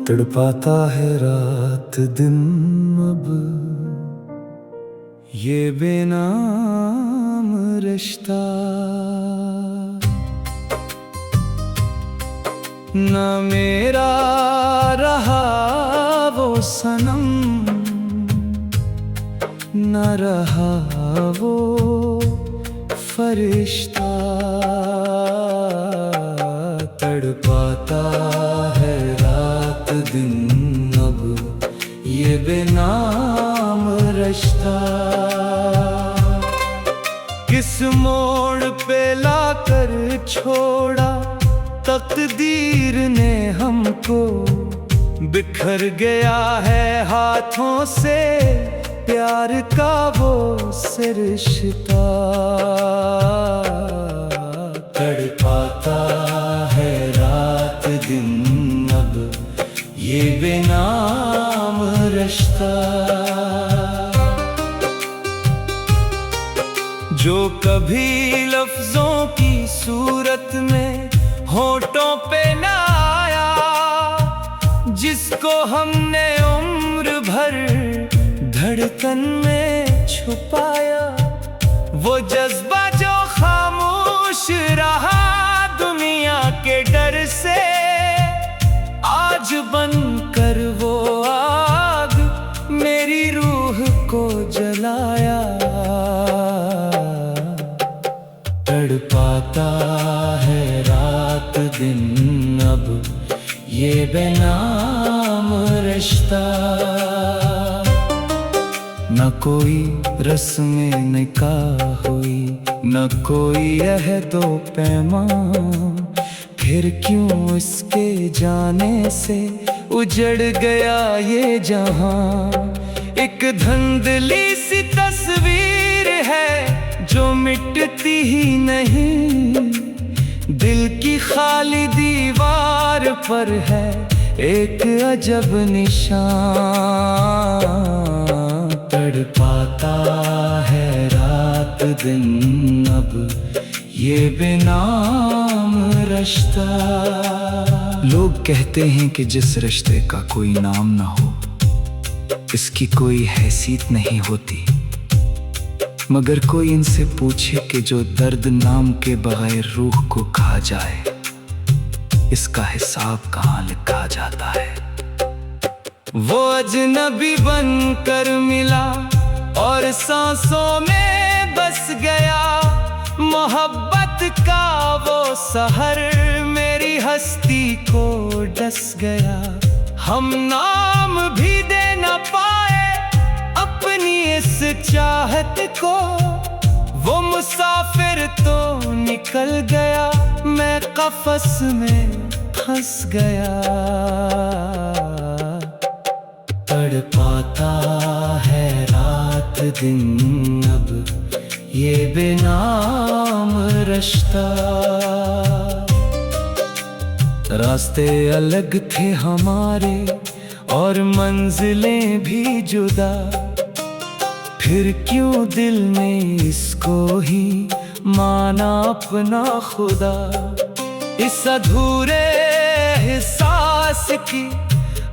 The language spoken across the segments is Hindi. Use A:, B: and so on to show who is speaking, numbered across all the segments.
A: तड़पाता है रात दिन अब ये बेनाम रिश्ता, न मेरा रहा वो सनम, न रहा वो फरिश्ता। तड़पाता है रात दिन अब ये बेनाम रिश्ता। किस मोड़ पे लाकर छोड़ा तकदीर ने हमको, बिखर गया है हाथों से प्यार का वो रिश्ता। तड़पाता है रात दिन अब ये बेनाम रिश्ता। जो कभी लफ्जों की सूरत में होठों पे न आया, जिसको हमने उम्र भर धड़कन में छुपाया, वो जज्बा जो खामोश रहा दुनिया के डर से, आज बनकर वो आग मेरी रूह को जलाया। तड़पाता है रात दिन अब ये बेनाम रिश्ता। न कोई रस्म निकाह हुई, न कोई अहदो पैमान, फिर क्यों इसके जाने से उजड़ गया ये जहां। एक धुंधली सी तस्वीर है जो मिटती ही नहीं, दिल की खाली दीवार पर है एक अजब निशान। तड़पाता है रात दिन अब ये बेनाम रिश्ता। लोग कहते हैं कि जिस रिश्ते का कोई नाम ना हो, इसकी कोई हैसियत नहीं होती। मगर कोई इनसे पूछे कि जो दर्द नाम के बगैर रूह को खा जाए, इसका हिसाब कहाँ लिखा जाता है। वो अजनबी बनकर मिला और सांसों में बस गया, मोहब्बत का वो सहर मेरी हस्ती को डस गया। हम नाम भी दे न पाए अपनी इस चाहत को, वो मुसाफिर तो निकल गया, मैं कफस में फंस गया। तड़पाता है रात दिन अब ये बेनाम रिश्ता। रास्ते अलग थे हमारे और मंजिलें भी जुदा, फिर क्यों दिल ने इसको ही माना अपना खुदा। इस अधूरे एहसास की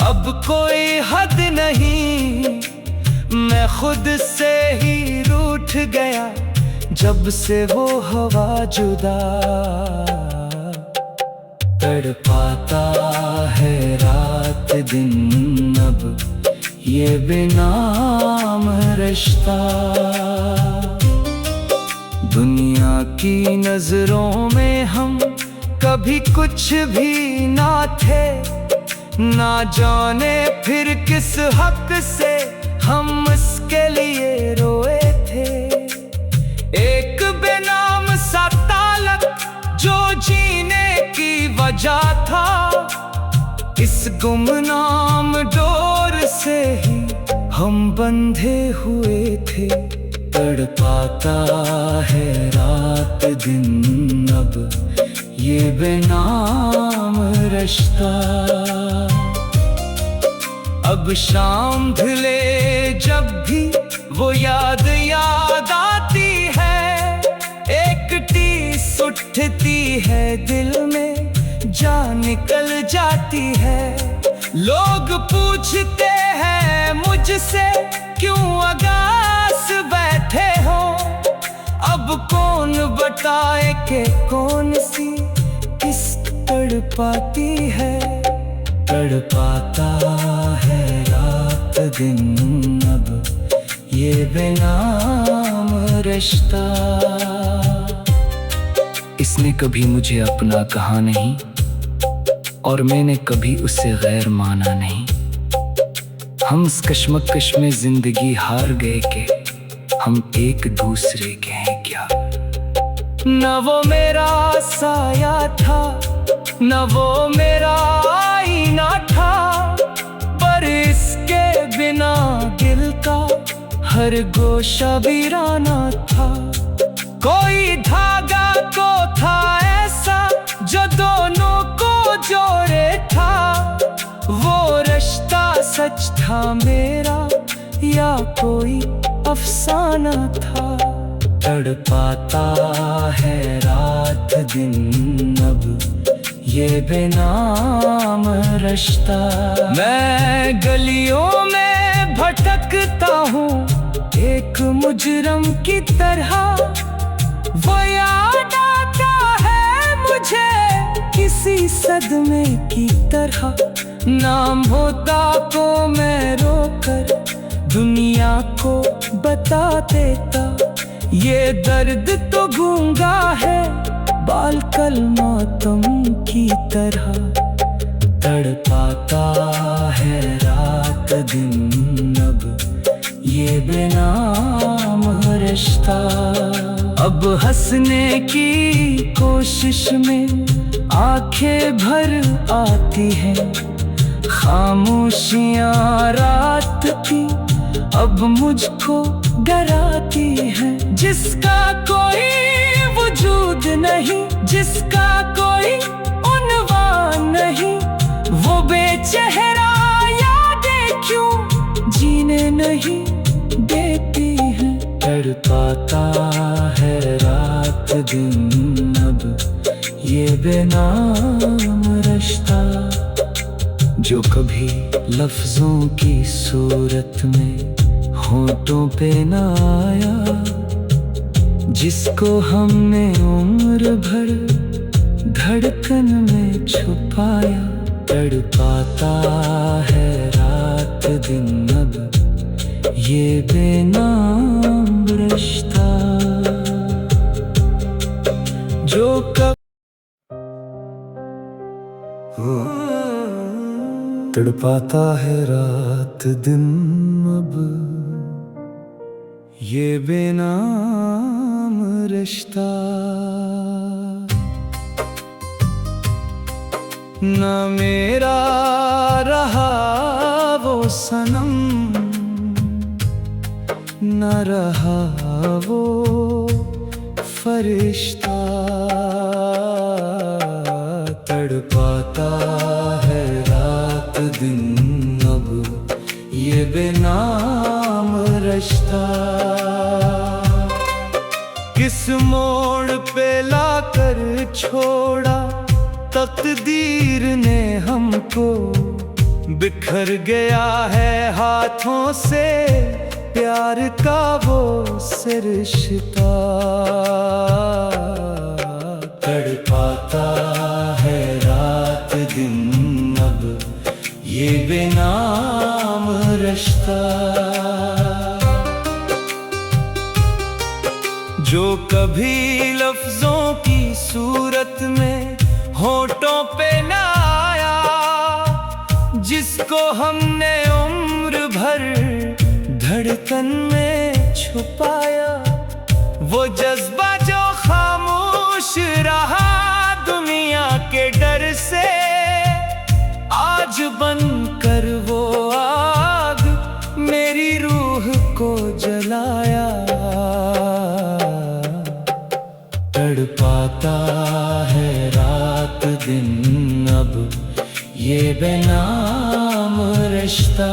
A: अब कोई हद नहीं, मैं खुद से ही रूठ गया जब से वो हवा जुदा। तड़पाता है रात दिन अब ये बेनाम रिश्ता। दुनिया की नजरों में हम कभी कुछ भी ना थे, ना जाने फिर किस हक से हम इसके लिए रोए थे। एक बेनाम सा ताल्लुक जो जीने की वजह था, इस गुमनाम डोर से ही हम बंधे हुए थे। तड़पाता है रात दिन अब ये बेनाम रिश्ता। अब शाम ढले जब भी वो याद आती है, एक टीस उठती है दिल में जान निकल जाती है। लोग पूछते हैं मुझसे क्यों उदास बैठे हो, अब कौन बताए कि कौन सी किस तड़पाती है। तड़पाता है रात दिन अब ये बेनाम रिश्ता। इसने कभी मुझे अपना कहा नहीं और मैंने कभी उसे गैर माना नहीं। हम इस कश्मकश में जिंदगी हार गए कि हम एक दूसरे के हैं क्या। न वो मेरा साया था, न वो मेरा आईना था, पर इसके बिना दिल का हर गोशा वीराना था। कोई धागा तो था ऐसा जो दोनों को जोड़े था, वो रिश्ता सच था मेरा या कोई अफसाना था। तड़पाता है रात दिन अब ये बेनाम रिश्ता। मैं गलियों में भटकता हूँ एक मुजरम की तरह, वो याद आता है मुझे किसी सदमे की तरह। नाम होता तो मैं रोकर दुनिया को बता देता, ये दर्द तो गूंगा है बाल कल मातम की तरह। तड़पाता है रात दिन अब ये बेनाम रिश्ता। अब हंसने की कोशिश में आंखें भर आती हैं, खामोशियां रात की अब मुझको डराती है। जिसका कोई वजूद नहीं, जिसका कोई उन्वान नहीं, वो बेचेहरा यादें क्यों जीने नहीं देती है। तड़पाता है रात दिन अब ये बेनाम रिश्ता, जो कभी लफ्जों की सूरत में होठों पे न आया, जिसको हमने उम्र भर धड़कन में छुपाया। तड़पाता है रात दिन अब ये बेनाम रिश्ता, जो कब तड़पाता है रात दिन अब ये बेनाम रिश्ता। न मेरा रहा वो सनम, न रहा वो फरिश्ता। तड़पाता है रात दिन अब ये बेनाम रिश्ता। किस मोड़ पे लाकर छोड़ा तकदीर ने हमको, बिखर गया है हाथों से प्यार का वो रिश्ता। तड़पाता है रात दिन अब ये बेनाम रिश्ता, जो कभी लफ्जों की सूरत में होठों पे न आया, जिसको हमने उम्र भर धड़कन में छुपाया। वो जज्बा जो खामोश रहा दुनिया के डर से, आज बनकर वो आग मेरी रूह को जलाया। तड़पाता है रात दिन अब ये बेनाम रिश्ता,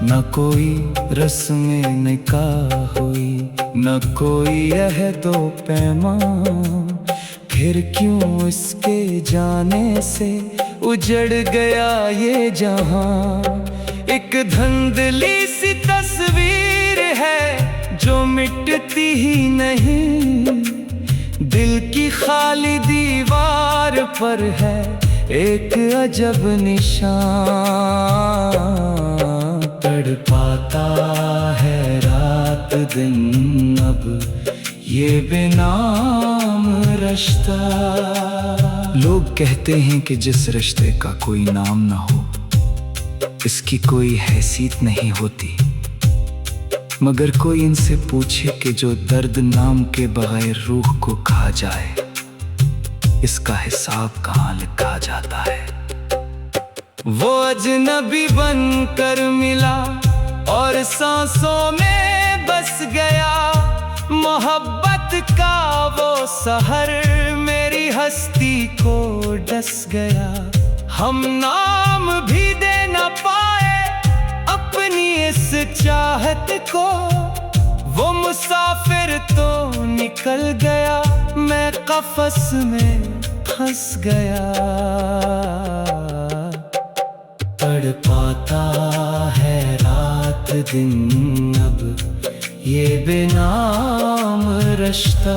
A: न कोई रस्म निकाह हुई, न कोई अहदो पैमान, फिर फिर क्यों इसके जाने से उजड़ गया ये जहां। एक धुंधली सी तस्वीर है जो मिटती ही नहीं, दिल की खाली दीवार पर है एक अजब निशान। तड़पाता है रात दिन अब ये बेनाम रिश्ता। लोग कहते हैं कि जिस रिश्ते का कोई नाम ना हो इसकी कोई हैसियत नहीं होती, मगर कोई इनसे पूछे कि जो दर्द नाम के बगैर रूह को खा जाए इसका हिसाब कहाँ लिखा जाता है। वो अजनबी बनकर मिला और सांसों में बस गया, मोहब्बत का वो सहर मेरी हस्ती को डस गया। हम नाम भी दे न पाए अपनी इस चाहत को, वो मुसाफिर तो निकल गया, मैं कफस में फंस गया। तड़पाता है रात दिन अब ये बेनाम रिश्ता।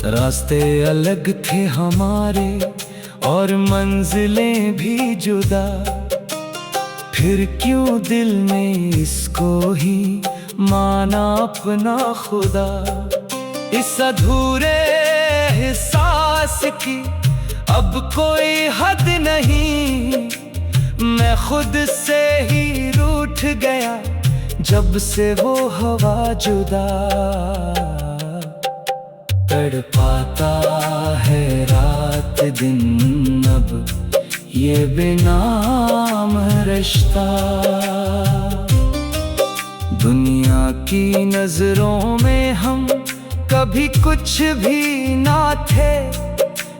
A: रास्ते अलग थे हमारे और मंजिलें भी जुदा, फिर क्यों दिल ने इसको ही माना अपना खुदा। इस अधूरे एहसास की अब कोई हद नहीं, मैं खुद से ही रूठ गया जब से वो हवा जुदा। तड़पाता है रात दिन अब ये बेनाम रिश्ता। दुनिया की नजरों में हम कभी कुछ भी ना थे,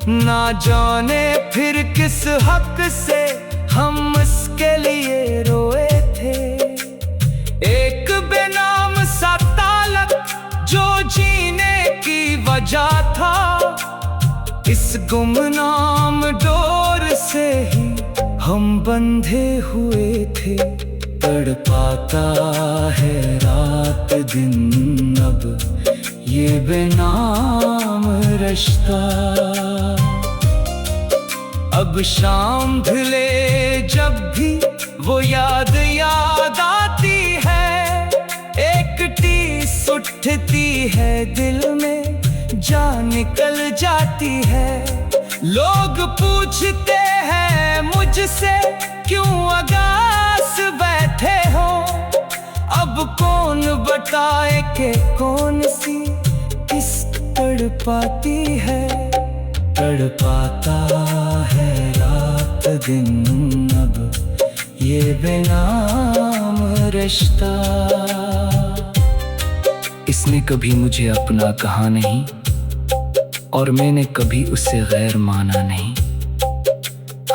A: ना जाने फिर किस हक से हम इसके लिए रोए थे। एक बेनाम सा ताल्लुक जो जीने की वजह था, इस गुमनाम डोर से ही हम बंधे हुए थे। तड़पाता है रात दिन अब ये बेनाम रिश्ता। अब शाम ढले जब भी वो याद आती है, एक टीस उठती है दिल में, जान निकल जाती है। लोग पूछते हैं मुझसे क्यों अगास बैठे हो, अब कौन बताए कि कौन सी किस तड़पाती है। तड़पाता है रात दिन अब ये बेनाम रिश्ता। इसने कभी मुझे अपना कहा नहीं और मैंने कभी उसे गैर माना नहीं।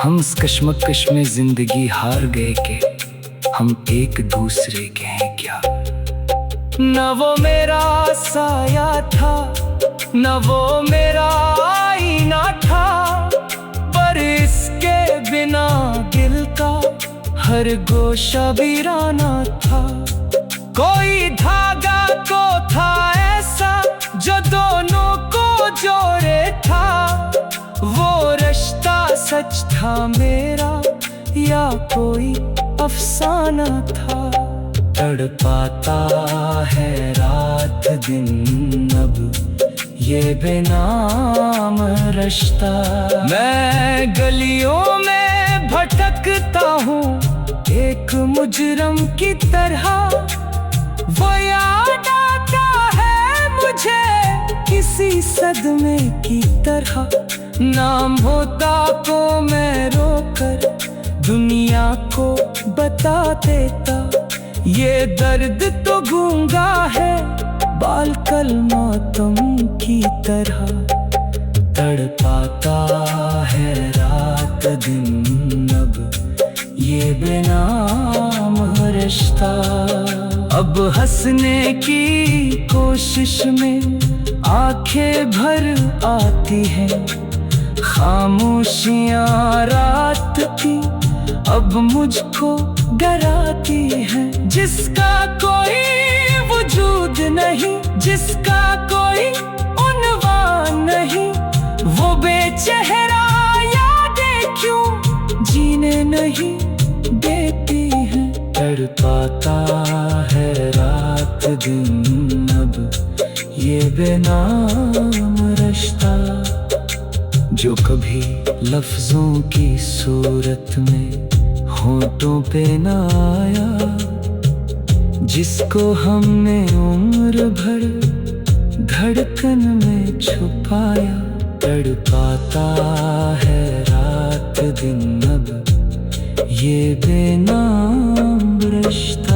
A: हम इस कश्मकश में जिंदगी हार गए कि हम एक दूसरे के हैं क्या। न वो मेरा साया था, न वो मेरा आईना था, पर इसके बिना दिल का हर गोशा वीराना था। कोई धागा तो था ऐसा जो दोनों को जोड़े था, वो रिश्ता सच था मेरा या कोई अफसाना था। तड़पाता है रात दिन अब ये बेनाम रिश्ता। मैं गलियों में भटकता हूँ एक मुजरम की तरह, वो याद आता है मुझे किसी सदमे की तरह। नाम होता को मैं रोकर दुनिया को बता देता, ये दर्द तो गूंगा है बालकल मातम की तरह। तड़पाता है रात दिन अब ये बेनाम रिश्ता। अब हंसने की कोशिश में आंखें भर आती हैं खामोशियां रात की, अब मुझको डराती है। जिसका कोई वजूद नहीं, जिसका कोई उन्वान नहीं, वो बेचेहरा यादें क्यों जीने नहीं देती है। तड़पाता है रात दिन अब ये बेनाम रिश्ता, जो कभी लफ्जों की सूरत में होठों पे न आया, जिसको हमने उम्र भर धड़कन में छुपाया। तड़पाता है रात दिन अब ये बेनाम रिश्ता।